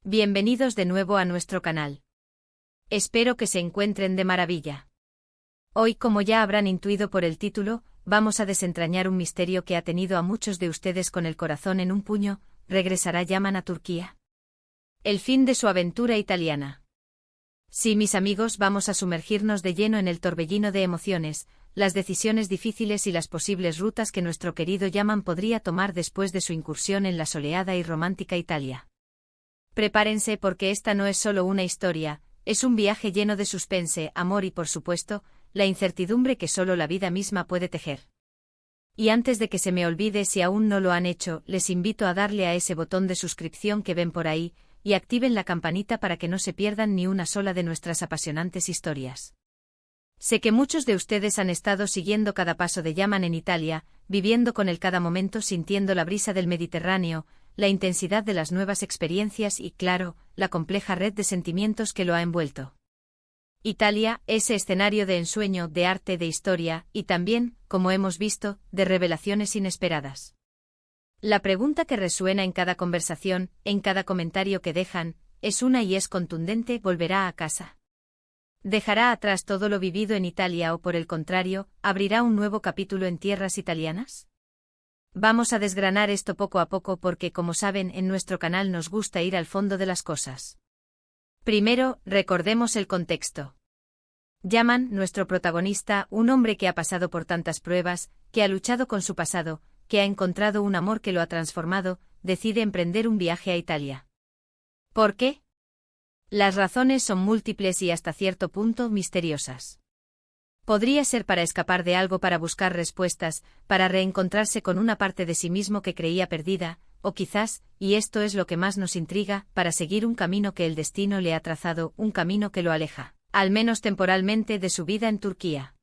Bienvenidos de nuevo a nuestro canal. Espero que se encuentren de maravilla. Hoy, como ya habrán intuido por el título, vamos a desentrañar un misterio que ha tenido a muchos de ustedes con el corazón en un puño. ¿Regresará Yaman a Turquía? El fin de su aventura italiana. Sí, mis amigos, vamos a sumergirnos de lleno en el torbellino de emociones, las decisiones difíciles y las posibles rutas que nuestro querido Yaman podría tomar después de su incursión en la soleada y romántica Italia. Prepárense porque esta no es solo una historia, es un viaje lleno de suspense, amor y, por supuesto, la incertidumbre que solo la vida misma puede tejer. Y antes de que se me olvide, si aún no lo han hecho, les invito a darle a ese botón de suscripción que ven por ahí, y activen la campanita para que no se pierdan ni una sola de nuestras apasionantes historias. Sé que muchos de ustedes han estado siguiendo cada paso de Yaman en Italia, viviendo con él cada momento, sintiendo la brisa del Mediterráneo, la intensidad de las nuevas experiencias y, claro, la compleja red de sentimientos que lo ha envuelto. Italia, ese escenario de ensueño, de arte, de historia, y también, como hemos visto, de revelaciones inesperadas. La pregunta que resuena en cada conversación, en cada comentario que dejan, es una y es contundente: ¿volverá a casa? ¿Dejará atrás todo lo vivido en Italia o, por el contrario, abrirá un nuevo capítulo en tierras italianas? Vamos a desgranar esto poco a poco porque, como saben, en nuestro canal nos gusta ir al fondo de las cosas. Primero, recordemos el contexto. Yaman, nuestro protagonista, un hombre que ha pasado por tantas pruebas, que ha luchado con su pasado, que ha encontrado un amor que lo ha transformado, decide emprender un viaje a Italia. ¿Por qué? Las razones son múltiples y hasta cierto punto misteriosas. Podría ser para escapar de algo, para buscar respuestas, para reencontrarse con una parte de sí mismo que creía perdida, o quizás, y esto es lo que más nos intriga, para seguir un camino que el destino le ha trazado, un camino que lo aleja, al menos temporalmente, de su vida en Turquía.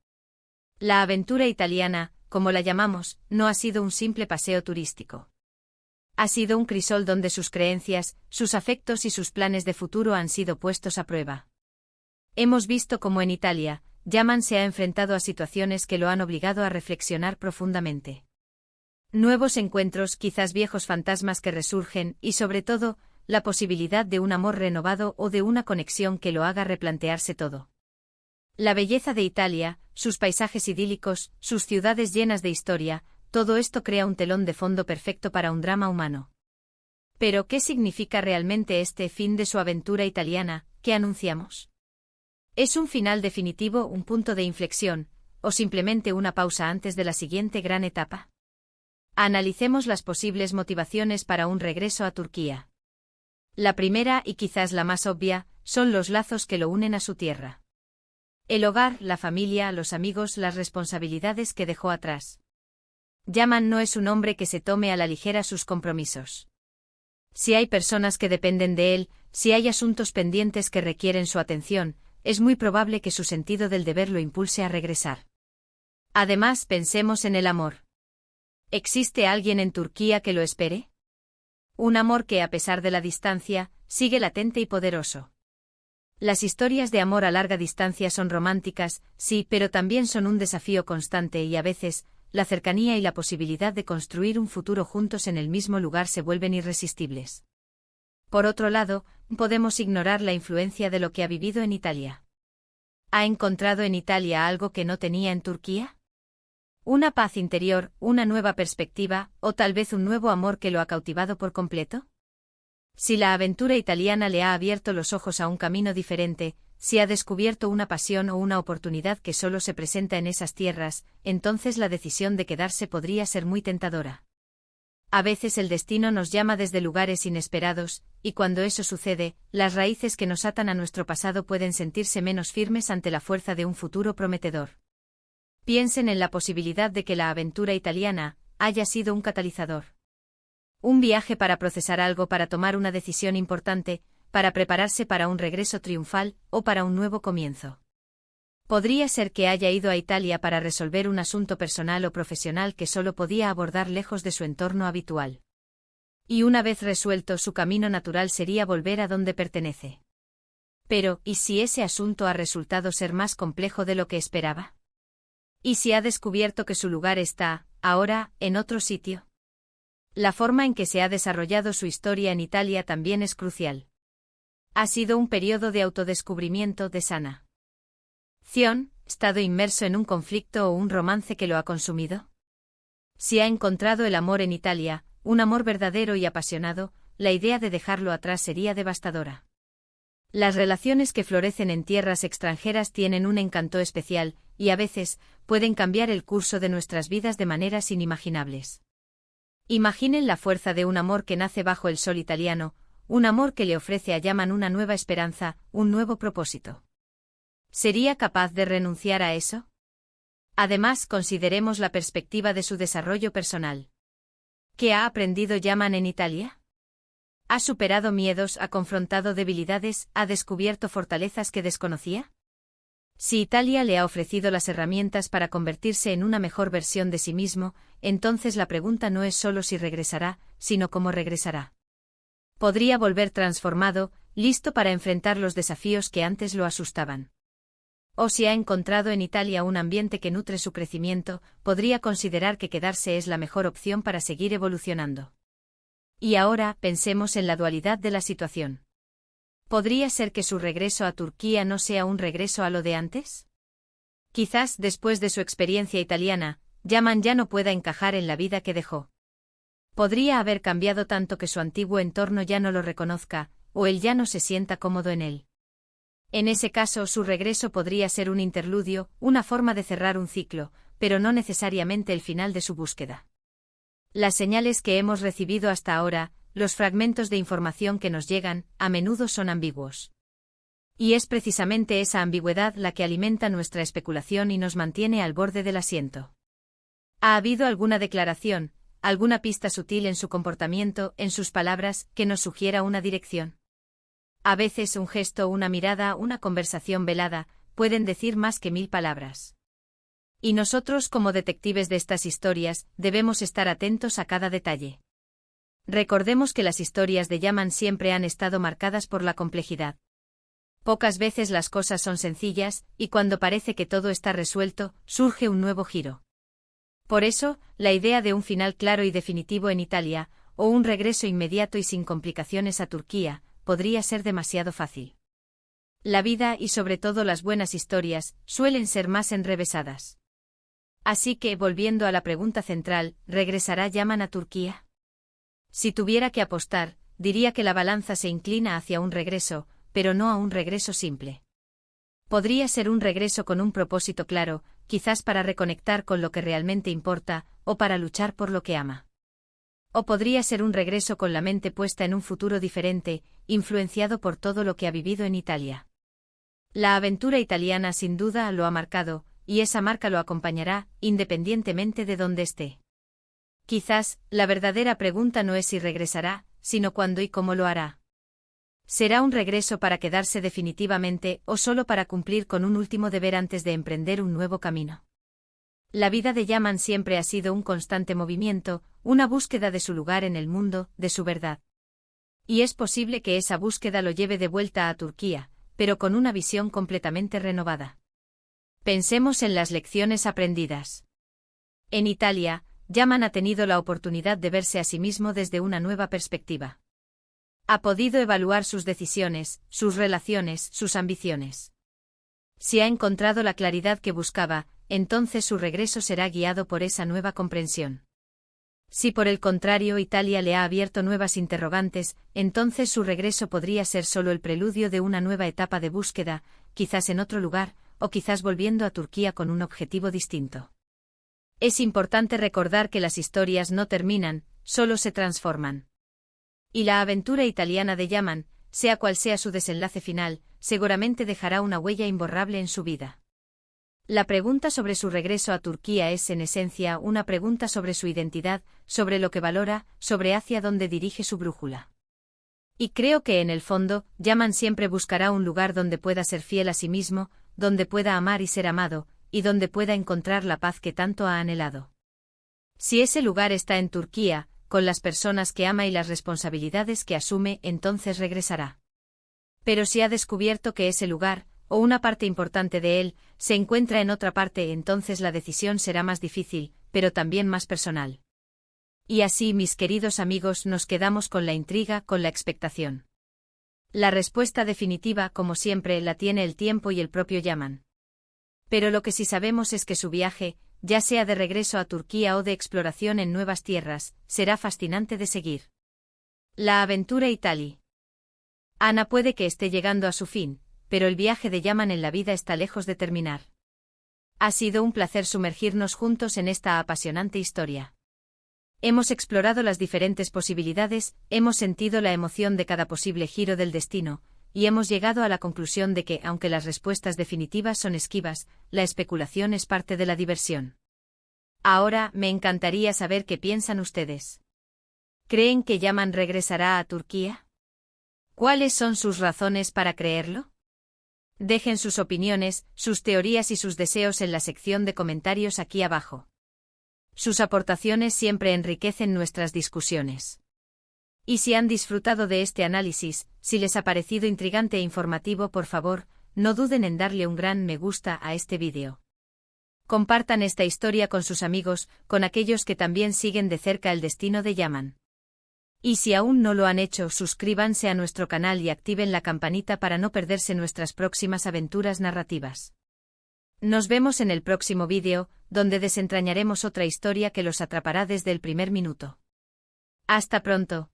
La aventura italiana, como la llamamos, no ha sido un simple paseo turístico. Ha sido un crisol donde sus creencias, sus afectos y sus planes de futuro han sido puestos a prueba. Hemos visto cómo en Italia, Yaman se ha enfrentado a situaciones que lo han obligado a reflexionar profundamente. Nuevos encuentros, quizás viejos fantasmas que resurgen, y sobre todo, la posibilidad de un amor renovado o de una conexión que lo haga replantearse todo. La belleza de Italia, sus paisajes idílicos, sus ciudades llenas de historia, todo esto crea un telón de fondo perfecto para un drama humano. Pero, ¿qué significa realmente este fin de su aventura italiana, que anunciamos? ¿Es un final definitivo, un punto de inflexión, o simplemente una pausa antes de la siguiente gran etapa? Analicemos las posibles motivaciones para un regreso a Turquía. La primera, y quizás la más obvia, son los lazos que lo unen a su tierra. El hogar, la familia, los amigos, las responsabilidades que dejó atrás. Yaman no es un hombre que se tome a la ligera sus compromisos. Si hay personas que dependen de él, si hay asuntos pendientes que requieren su atención, es muy probable que su sentido del deber lo impulse a regresar. Además, pensemos en el amor. ¿Existe alguien en Turquía que lo espere? Un amor que, a pesar de la distancia, sigue latente y poderoso. Las historias de amor a larga distancia son románticas, sí, pero también son un desafío constante y a veces, la cercanía y la posibilidad de construir un futuro juntos en el mismo lugar se vuelven irresistibles. Por otro lado, podemos ignorar la influencia de lo que ha vivido en Italia. ¿Ha encontrado en Italia algo que no tenía en Turquía? ¿Una paz interior, una nueva perspectiva, o tal vez un nuevo amor que lo ha cautivado por completo? Si la aventura italiana le ha abierto los ojos a un camino diferente, si ha descubierto una pasión o una oportunidad que solo se presenta en esas tierras, entonces la decisión de quedarse podría ser muy tentadora. A veces el destino nos llama desde lugares inesperados, y cuando eso sucede, las raíces que nos atan a nuestro pasado pueden sentirse menos firmes ante la fuerza de un futuro prometedor. Piensen en la posibilidad de que la aventura italiana haya sido un catalizador. Un viaje para procesar algo, para tomar una decisión importante, para prepararse para un regreso triunfal, o para un nuevo comienzo. Podría ser que haya ido a Italia para resolver un asunto personal o profesional que solo podía abordar lejos de su entorno habitual. Y una vez resuelto, su camino natural sería volver a donde pertenece. Pero, ¿y si ese asunto ha resultado ser más complejo de lo que esperaba? ¿Y si ha descubierto que su lugar está, ahora, en otro sitio? La forma en que se ha desarrollado su historia en Italia también es crucial. Ha sido un periodo de autodescubrimiento de Sana. ¿Cion, estado inmerso en un conflicto o un romance que lo ha consumido? Si ha encontrado el amor en Italia, un amor verdadero y apasionado, la idea de dejarlo atrás sería devastadora. Las relaciones que florecen en tierras extranjeras tienen un encanto especial, y a veces, pueden cambiar el curso de nuestras vidas de maneras inimaginables. Imaginen la fuerza de un amor que nace bajo el sol italiano, un amor que le ofrece a Yaman una nueva esperanza, un nuevo propósito. ¿Sería capaz de renunciar a eso? Además, consideremos la perspectiva de su desarrollo personal. ¿Qué ha aprendido Yaman en Italia? ¿Ha superado miedos, ha confrontado debilidades, ha descubierto fortalezas que desconocía? Si Italia le ha ofrecido las herramientas para convertirse en una mejor versión de sí mismo, entonces la pregunta no es solo si regresará, sino cómo regresará. Podría volver transformado, listo para enfrentar los desafíos que antes lo asustaban. O si ha encontrado en Italia un ambiente que nutre su crecimiento, podría considerar que quedarse es la mejor opción para seguir evolucionando. Y ahora, pensemos en la dualidad de la situación. ¿Podría ser que su regreso a Turquía no sea un regreso a lo de antes? Quizás, después de su experiencia italiana, Yaman ya no pueda encajar en la vida que dejó. Podría haber cambiado tanto que su antiguo entorno ya no lo reconozca, o él ya no se sienta cómodo en él. En ese caso, su regreso podría ser un interludio, una forma de cerrar un ciclo, pero no necesariamente el final de su búsqueda. Las señales que hemos recibido hasta ahora, los fragmentos de información que nos llegan, a menudo son ambiguos. Y es precisamente esa ambigüedad la que alimenta nuestra especulación y nos mantiene al borde del asiento. ¿Ha habido alguna declaración, alguna pista sutil en su comportamiento, en sus palabras, que nos sugiera una dirección? A veces un gesto, una mirada, una conversación velada, pueden decir más que 1000 palabras. Y nosotros, como detectives de estas historias, debemos estar atentos a cada detalle. Recordemos que las historias de Yaman siempre han estado marcadas por la complejidad. Pocas veces las cosas son sencillas, y cuando parece que todo está resuelto, surge un nuevo giro. Por eso, la idea de un final claro y definitivo en Italia, o un regreso inmediato y sin complicaciones a Turquía, podría ser demasiado fácil. La vida y sobre todo las buenas historias, suelen ser más enrevesadas. Así que, volviendo a la pregunta central, ¿regresará Yaman a Turquía? Si tuviera que apostar, diría que la balanza se inclina hacia un regreso, pero no a un regreso simple. Podría ser un regreso con un propósito claro, quizás para reconectar con lo que realmente importa, o para luchar por lo que ama. O podría ser un regreso con la mente puesta en un futuro diferente, influenciado por todo lo que ha vivido en Italia. La aventura italiana sin duda lo ha marcado, y esa marca lo acompañará, independientemente de dónde esté. Quizás, la verdadera pregunta no es si regresará, sino cuándo y cómo lo hará. ¿Será un regreso para quedarse definitivamente o solo para cumplir con un último deber antes de emprender un nuevo camino? La vida de Yaman siempre ha sido un constante movimiento, una búsqueda de su lugar en el mundo, de su verdad. Y es posible que esa búsqueda lo lleve de vuelta a Turquía, pero con una visión completamente renovada. Pensemos en las lecciones aprendidas. En Italia, Yaman ha tenido la oportunidad de verse a sí mismo desde una nueva perspectiva. Ha podido evaluar sus decisiones, sus relaciones, sus ambiciones. Si ha encontrado la claridad que buscaba, entonces su regreso será guiado por esa nueva comprensión. Si por el contrario Italia le ha abierto nuevas interrogantes, entonces su regreso podría ser solo el preludio de una nueva etapa de búsqueda, quizás en otro lugar, o quizás volviendo a Turquía con un objetivo distinto. Es importante recordar que las historias no terminan, solo se transforman. Y la aventura italiana de Yaman, sea cual sea su desenlace final, seguramente dejará una huella imborrable en su vida. La pregunta sobre su regreso a Turquía es en esencia una pregunta sobre su identidad, sobre lo que valora, sobre hacia dónde dirige su brújula. Y creo que en el fondo, Yaman siempre buscará un lugar donde pueda ser fiel a sí mismo, donde pueda amar y ser amado, y donde pueda encontrar la paz que tanto ha anhelado. Si ese lugar está en Turquía, con las personas que ama y las responsabilidades que asume, entonces regresará. Pero si ha descubierto que ese lugar, o una parte importante de él, se encuentra en otra parte, entonces la decisión será más difícil, pero también más personal. Y así, mis queridos amigos, nos quedamos con la intriga, con la expectación. La respuesta definitiva, como siempre, la tiene el tiempo y el propio Yaman. Pero lo que sí sabemos es que su viaje, ya sea de regreso a Turquía o de exploración en nuevas tierras, será fascinante de seguir. La aventura Italy. Ana puede que esté llegando a su fin, pero el viaje de Yaman en la vida está lejos de terminar. Ha sido un placer sumergirnos juntos en esta apasionante historia. Hemos explorado las diferentes posibilidades, hemos sentido la emoción de cada posible giro del destino, y hemos llegado a la conclusión de que, aunque las respuestas definitivas son esquivas, la especulación es parte de la diversión. Ahora, me encantaría saber qué piensan ustedes. ¿Creen que Yaman regresará a Turquía? ¿Cuáles son sus razones para creerlo? Dejen sus opiniones, sus teorías y sus deseos en la sección de comentarios aquí abajo. Sus aportaciones siempre enriquecen nuestras discusiones. Y si han disfrutado de este análisis, si les ha parecido intrigante e informativo, por favor, no duden en darle un gran me gusta a este vídeo. Compartan esta historia con sus amigos, con aquellos que también siguen de cerca el destino de Yaman. Y si aún no lo han hecho, suscríbanse a nuestro canal y activen la campanita para no perderse nuestras próximas aventuras narrativas. Nos vemos en el próximo vídeo, donde desentrañaremos otra historia que los atrapará desde el primer minuto. Hasta pronto.